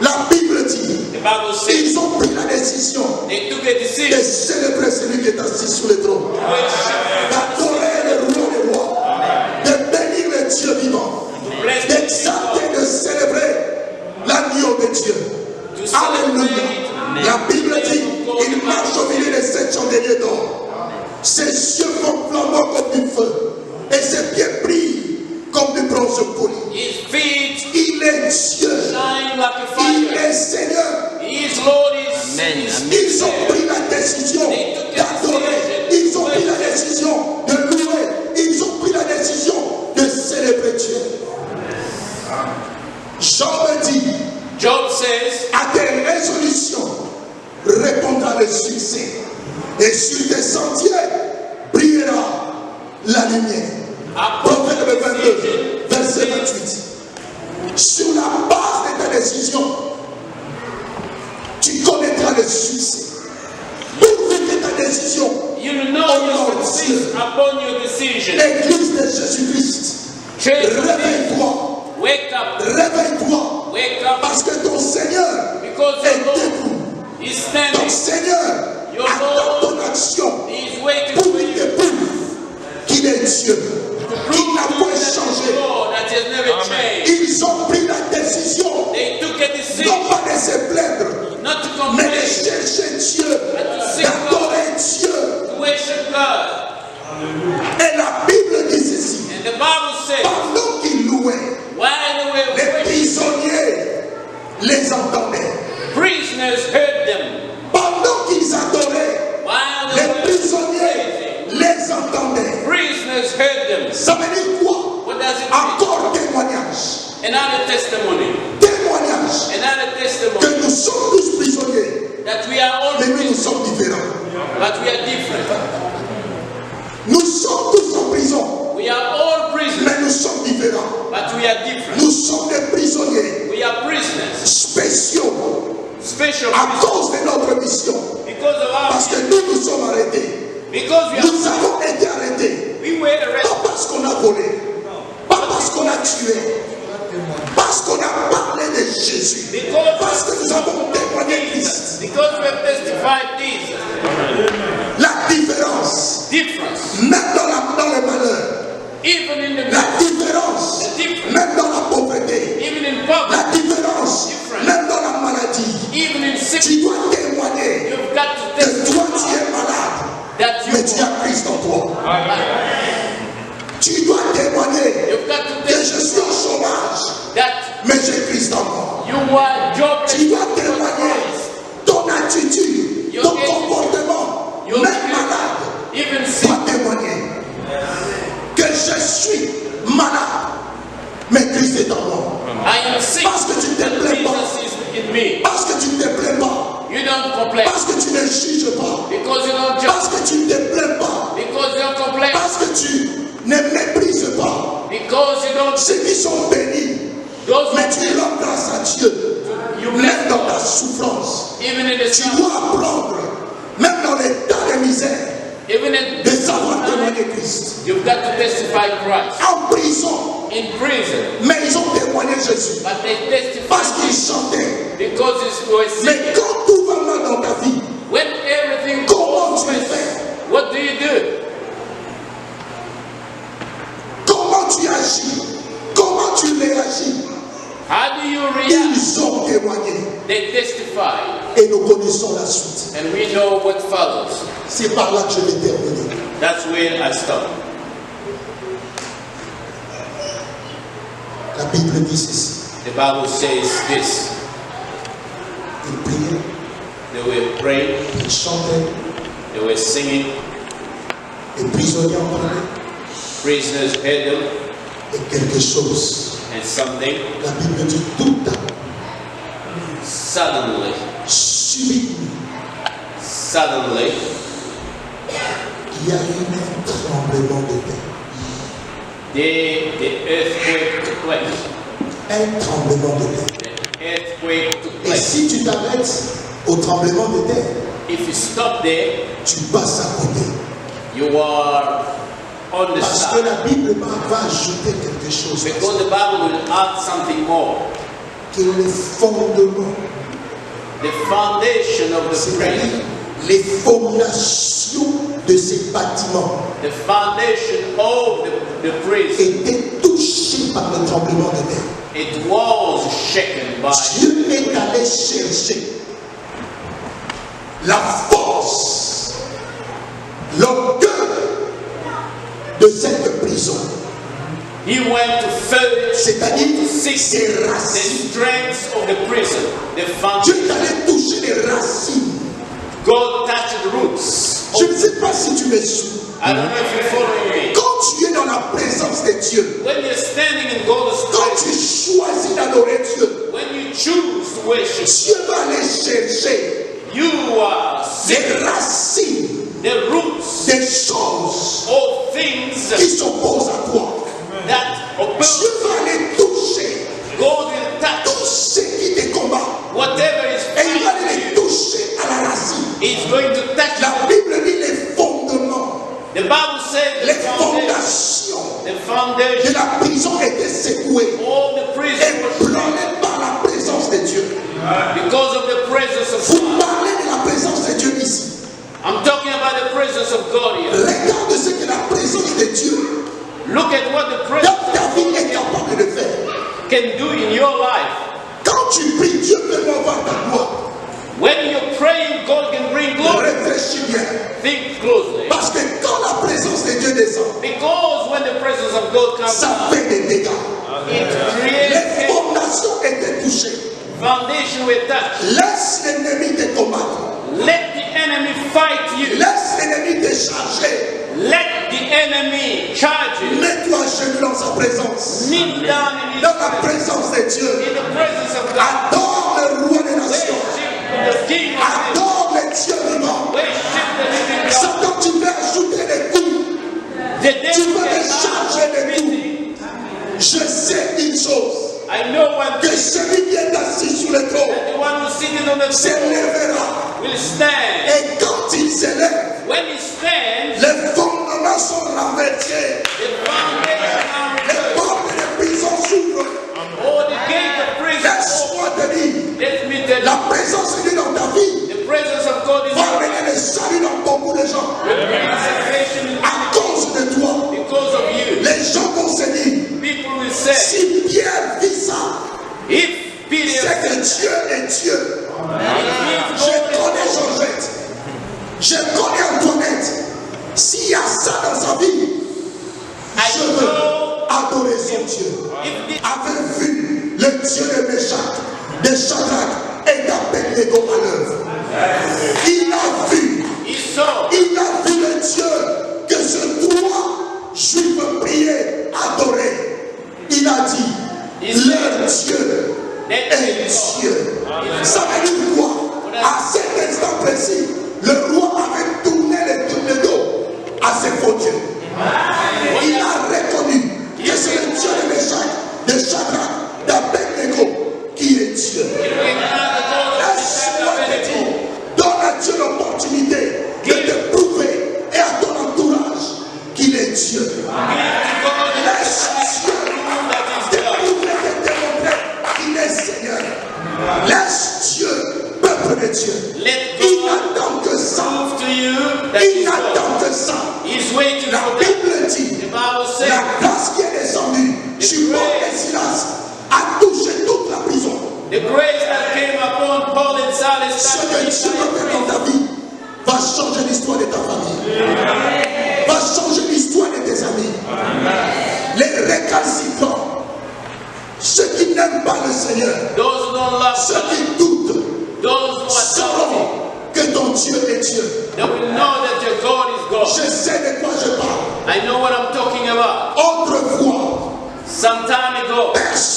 La Bible dit,
The Bible says
ils ont pris la décision
they took a
de
decision
célébrer celui qui est assis sur le trône,
to worship,
d'adorer le roi des rois, de bénir le Dieu vivant,
to bless the
d'exalter,
people,
de célébrer l'agneau de Dieu.
to
Alléluia.
celebrate.
La Bible dit, il marche au milieu des 7 chandeliers d'or. Ses yeux font flamboient comme du feu et ses pieds brillent comme du bronze poli.
His feet
Il est Dieu.
shine like a
Il
fire.
est Seigneur.
His Lord is
Ils ont pris la décision d'adorer. Ils ont pris la décision de louer. Ils ont pris la décision de célébrer Dieu. Job dit,
Job says,
à tes résolutions répondra le succès. Et sur tes sentiers brillera la lumière. Prophète 22, verset 28. Sur la base de ta décision, tu connaîtras le succès. Pourvu que ta décision,
you know your success upon your decision.
Église de Jésus-Christ,
Church,
réveille-toi,
wake up,
réveille-toi,
wake up,
parce que ton Seigneur
because
est
your Lord
debout.
is
Ton
standing.
Seigneur
Your
attend
Lord
ton action
is waiting
pour
for
qu'il
you.
te prouve qu'il est Dieu, qu'il n'a point changé.
Lord that has never changed.
Ils ont pris la décision,
They took a decision
non pas de se plaindre,
not to
mais de
complain,
chercher Dieu, d'adorer Dieu.
to worship God.
Et la Bible dit ceci,
And the Bible says,
pendant qu'ils louaient,
while they were
les
worshiping,
prisonniers les entendaient.
prisoners heard them.
Pendant qu'ils adoraient,
While they
les
were
prisonniers
praising,
les entendaient.
prisoners heard them.
Ça veut dire quoi?
What does it mean?
Encore témoignage.
Another testimony.
Témoignage
Another testimony
que nous sommes tous prisonniers,
that we are all
mais nous
prisoners,
sommes différents.
but we are different.
Nous sommes tous en prison,
We are all prisoners,
mais nous sommes différents.
but we are different.
Nous sommes des prisonniers
We are prisoners,
spéciaux
special
à
prisoners,
cause de notre mission.
because of our
Parce que nous sommes arrêtés.
because we
Nous
are
avons été arrêtés.
we were arrested,
Pas parce qu'on a volé, pas parce qu'on a tué, parce qu'on a parlé de Jésus, parce que nous avons témoigné Christ.
because we have testified Jesus.
La différence,
Difference,
même dans le malheur,
even in the
la différence, même dans la pauvreté,
even in
la
poverty,
différence, même dans la maladie,
even in sickness,
tu dois témoigner
you've got to
que
testify
toi tu es malade,
that
mais tu as Christ en toi. Tu dois témoigner
you've got to
que je
testify
suis au chômage,
that
mais j'ai Christ en moi.
you are jobless.
Tu dois témoigner ton attitude, ton comportement, même malade,
Even sick,
dois témoigner que je suis malade, mais Christ est en moi.
I am sick,
Parce que tu ne te
but
plains pas,
Jesus is in me.
parce que tu ne te plains pas,
You don't complain
parce que tu ne juges pas,
because you don't judge,
parce que tu ne te plains pas,
because you don't complain,
parce que tu ne méprises pas
because you don't.
ceux qui sont bénis,
Those
mais tu rends grâce à Dieu,
you
même
bless
dans ta
God,
souffrance.
even in the
Tu
sun,
dois apprendre, même dans les temps de misère,
even in
de savoir témoigner Christ.
you've got to testify Christ.
En prison,
In prison,
mais ils ont témoigné Jésus
but they testify
parce qu'ils chantaient.
because you were sick.
Mais quand tout va mal dans ta vie,
When everything
comment
goes
tu
well,
fais?
what do you do?
Comment tu agis? Comment tu réagis?
How do you react?
Ils ont témoigné
They testify,
et nous connaissons la suite.
and we know what follows.
C'est par là que je vais terminer.
That's where I stop.
La Bible dit ceci.
The Bible says this.
Ils priaient,
They were praying,
ils chantaient,
they were singing,
les prisonniers en parlaient
prisoners heard them,
et quelque chose
And something
La Bible dit tout à coup,
suddenly,
subitement, il y a eu un tremblement de terre.
the earthquake took place.
Un tremblement de terre.
The earthquake took
Et
place.
si tu t'arrêtes au tremblement de terre,
If you stop there,
tu passes à côté.
you are on the
Parce que
side.
la Bible va ajouter quelque chose.
Because the Bible will add something more.
Que les fondements,
The foundation of the
c'est-à-dire
prison,
les fondations de ces bâtiments,
the foundation of the prison,
étaient touchées par le tremblement de terre.
it was shaken by.
Dieu est allé chercher la force, l'orgueil de cette prison.
He went to fetch,
C'est-à-dire
to seek
ses
the
racines.
strength of the prison, the
Dieu
foundation.
est allé toucher les racines.
God touched the roots.
Je ne sais pas si tu me suis.
I don't know if you're following me.
Quand tu es dans la présence de Dieu,
When you're standing in God's
quand
presence,
tu choisis d'adorer Dieu,
when you choose to worship,
Dieu va aller chercher
you are seeking
les racines
the roots
des choses
of things
qui s'opposent à toi.
that
Dieu
oppose.
va aller toucher
God will touch
tout ce qui te combat.
whatever is
Et il va
fighting
aller les
you.
toucher à la racine.
He's going to touch
La Bible dit les fondements,
you. The Bible says
les
the foundation,
fondations
the
de
foundation
la prison étaient secouées,
of the prison was shaken
ébranlées par la présence de Dieu.
because of the presence of
Vous
God.
parlez de la présence de Dieu ici.
I'm talking about the presence of God here.
Regarde ce que la présence de Dieu
Look at what the
dans
presence
ta
of
vie est
God
capable de faire.
can do in your life.
Quand tu pries, Dieu peut voir ta gloire.
When you're praying, God can bring glory.
Réfléchis bien.
Think closely.
Parce que quand la présence de Dieu descend,
Because when the presence of God comes
ça
down,
fait des dégâts.
it
Les
creates
fondations étaient touchées.
foundation with touch.
Laisse l'ennemi te combattre.
Let the enemy fight you.
Laisse l'ennemi te charger.
Let the enemy charge you.
Mets-toi à genoux dans sa présence.
Kneel down in his
Dans la
presence.
présence de Dieu.
In the presence of God.
Adore le roi des nations.
Worship the King of Kings.
Adore le Dieu vivant.
Worship the living God.
Satan, tu veux ajouter des coups.
The
Tu
devil
veux te
cannot
charger de
beat
tout.
me.
Je sais une chose.
I know one
Que
thing.
celui qui est assis sur le trône
That the one who's sitting on the throne
s'élèvera.
will stand.
Et quand il s'élève,
When he stands,
les fondements sont renversés.
the foundation are
Les
removed.
portes de prison s'ouvrent.
Oh, the gate of prison.
Laisse-moi te dire,
Let me tell you,
la présence de Dieu dans ta vie
the presence of God is
va amener le salut dans beaucoup de gens.
salvation
À cause de toi,
because of you.
les gens vont se dire,
People will say,
si Pierre vit ça,
if Peter
c'est que Dieu est Dieu.
if
Je
God
connais Georgette. Je connais Antoinette. S'il y a ça dans sa vie, je veux adorer son Dieu.
if
Avait vu le Dieu de Méchac, de Shadrach et d'Abednego à l'œuvre. Il a vu,
he saw
il a vu le Dieu que ce toi, juif, prier, adorer. Il a dit, leur Dieu est Dieu. Ça veut dire quoi? À cet instant précis, le roi avait tourné le dos à ses faux dieux. Il a reconnu que c'est le Dieu de Méchac, de Shadrach, d'Abednego qui est Dieu. Laisse-moi te dire, donne à Dieu l'opportunité de te prouver et à ton entourage qu'il est Dieu. Laisse Dieu te prouver et te démontrer qu'il est Seigneur. Laisse Dieu, peuple de Dieu.
let
Il
God
n'attend que ça.
prove to you that
Il
he's God.
n'attend que ça.
He's waiting
La
for that.
Bible dit,
The Bible says
la grâce qui est descendue sur Paul et Silas a touché toute la prison.
the grace that came upon Paul and Silas
Ce que
started
Dieu va faire dans ta vie va changer l'histoire de ta famille. Va changer l'histoire de tes amis. Les récalcitrants, ceux qui n'aiment pas le Seigneur,
those who don't love
ceux
God,
qui doutent,
those who are doubting,
sauront que ton Dieu est Dieu.
they will know that your God is God.
Je sais de quoi je parle.
I know what I'm talking about.
Autrefois,
Some time ago,
personne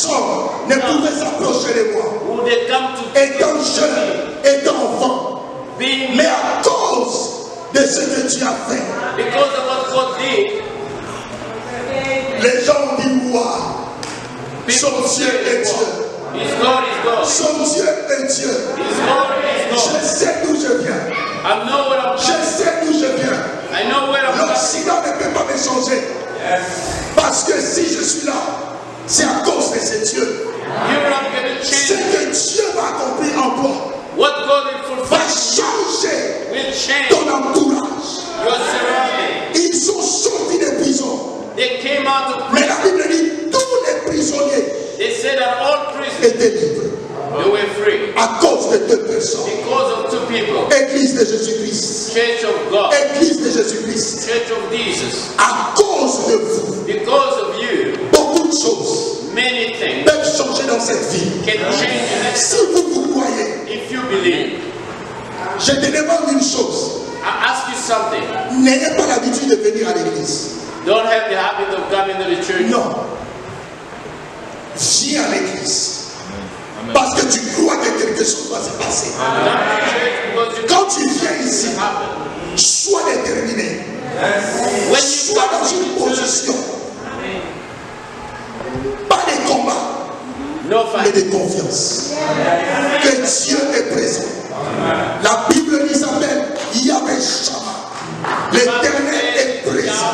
ne pouvaient s'approcher de moi.
would they come to
Étant jeune, étant enfant.
being
Mais à cause de ce que tu as fait,
because of what God did?
les gens ont dit waouh, son Dieu est Dieu.
His God is God.
Son Dieu est Dieu.
His God is
Je
God.
sais d'où je viens.
I know what I'm
Je
coming.
sais d'où je viens.
I know where I'm coming.
L'Occident ne peut pas me changer. Parce que si je suis là, c'est à cause de ce Dieu.
Europe can
Ce
change.
que Dieu va accomplir en toi
What God will
va
fulfill
changer
will change
ton entourage.
your surrounding.
Ils sont sortis de prison.
They came out of
Mais
prison.
la Bible dit tous les prisonniers
They said that all prisoners
étaient libres
they were free
à cause de deux personnes.
because of two people.
Église de Jésus-Christ.
Church of God,
Église de Jésus-Christ.
Church of Jesus.
À cause de vous,
Because of you,
beaucoup de choses
many things
peuvent changer dans cette vie.
can change in this.
Si vous croyez,
If you believe.
je te demande une chose.
I ask you something.
N'ayez pas l'habitude de venir à l'église.
Don't have the habit of coming to the church.
Non. Viens à l'église. Parce que tu crois que quelque chose va se passer.
Come to church because you
Quand tu viens ici,
happen.
sois déterminé.
When you
Sois dans
come
une
to church,
position. Pas de combat,
no
mais
fight.
de confiance. Que Dieu est présent. La Bible dit s'appelle Yahvé Shammah. L'éternel est présent.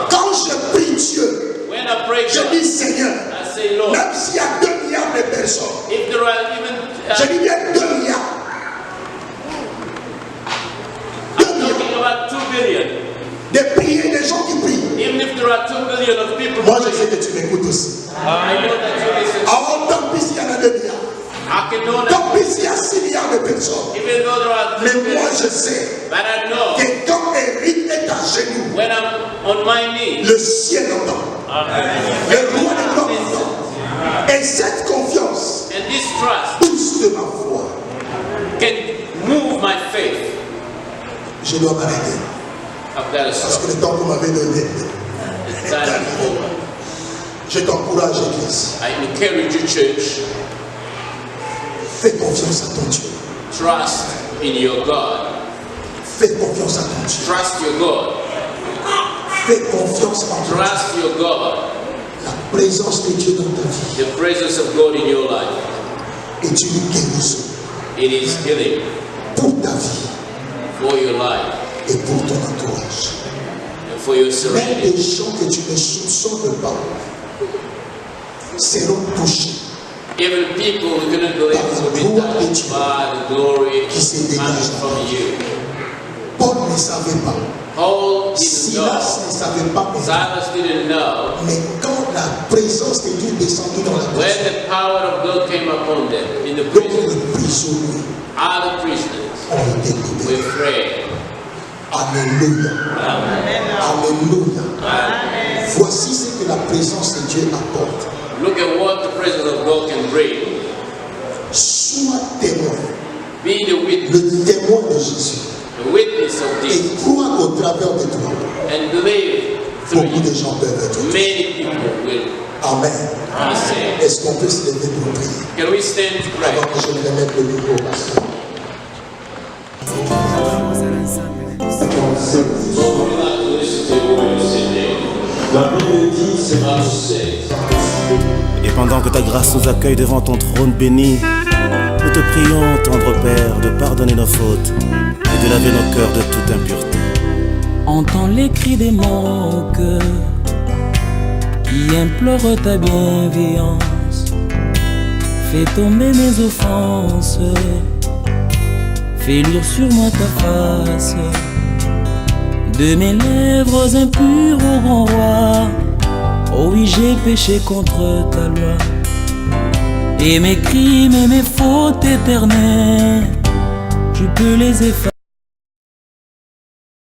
Quand je prie Dieu,
When I pray
je
God,
dis Seigneur,
I say, Lord,
même s'il y a 2 milliards de personnes,
if there are even
je dis bien 2 milliards. 2
I'm
milliards.
talking about 2 billion.
De prier des gens qui prient.
Even if there are 2 billion of people,
Moi, je sais que tu m'écoutes aussi.
I know that you listen.
Alors, tant pis s'il y en a 2 milliards.
I can know that
Tant pis s'il y a 6 milliards de personnes.
even though there are 2
Mais moi,
billion,
je sais
but I know
que quand Eric est à genoux,
when I'm on my knees,
le ciel entend. Le roi des gloires entend. Et cette confiance
and this trust
pousse de ma foi.
can move my faith.
Je dois m'arrêter.
I've got to
Parce
stop.
que le temps que vous m'avez donné,
It's time to over.
je t'encourage, Église.
I encourage you, church,
Fais confiance à ton Dieu.
trust in your God.
Fais confiance à ton Dieu.
Trust your God.
Fais confiance en toi.
Trust your God.
La présence de Dieu dans ta vie
The presence of God in your life.
est une guérison
It is healing
pour ta vie
for your life
et pour ton entourage.
and for your
Même
surrounding.
les gens que tu ne soupçonnes pas seront touchés.
Even people who couldn't believe will be touched by the glory coming from you.
Paul ne savait pas.
Paul didn't
Silas
know.
ne savait pas.
Silas didn't know.
Mais quand la présence de Dieu est descendue dans la
When
prison,
the power of God came upon them in the
donc
prison,
les prisonniers
other prisoners
ont été libérés.
were free.
Alléluia. Alléluia. Voici ce que la présence de Dieu apporte.
Look at what the presence of God can bring.
Sois témoin,
Be the witness,
le témoin de Jésus.
the witness of this,
Et crois qu'au travers de toi,
and believe through
beaucoup de
you.
gens peuvent être.
Many people will
Amen.
be saved.
Est-ce qu'on peut se lever pour prier
Can we stand to pray?
avant que je ne remette le micro au pasteur?
Lord, we like to listen to your words today.
La Bible dit, c'est
God says,
Et pendant que ta grâce nous accueille devant ton trône béni, nous te prions, tendre Père, de pardonner nos fautes et de laver nos cœurs de toute impureté.
Entends les cris des mon cœur qui implorent ta bienveillance. Fais tomber mes offenses, fais lire sur moi ta face. De mes lèvres impures au grand roi, oh oui, j'ai péché contre ta loi. Et mes crimes et mes fautes éternelles, je peux les effacer.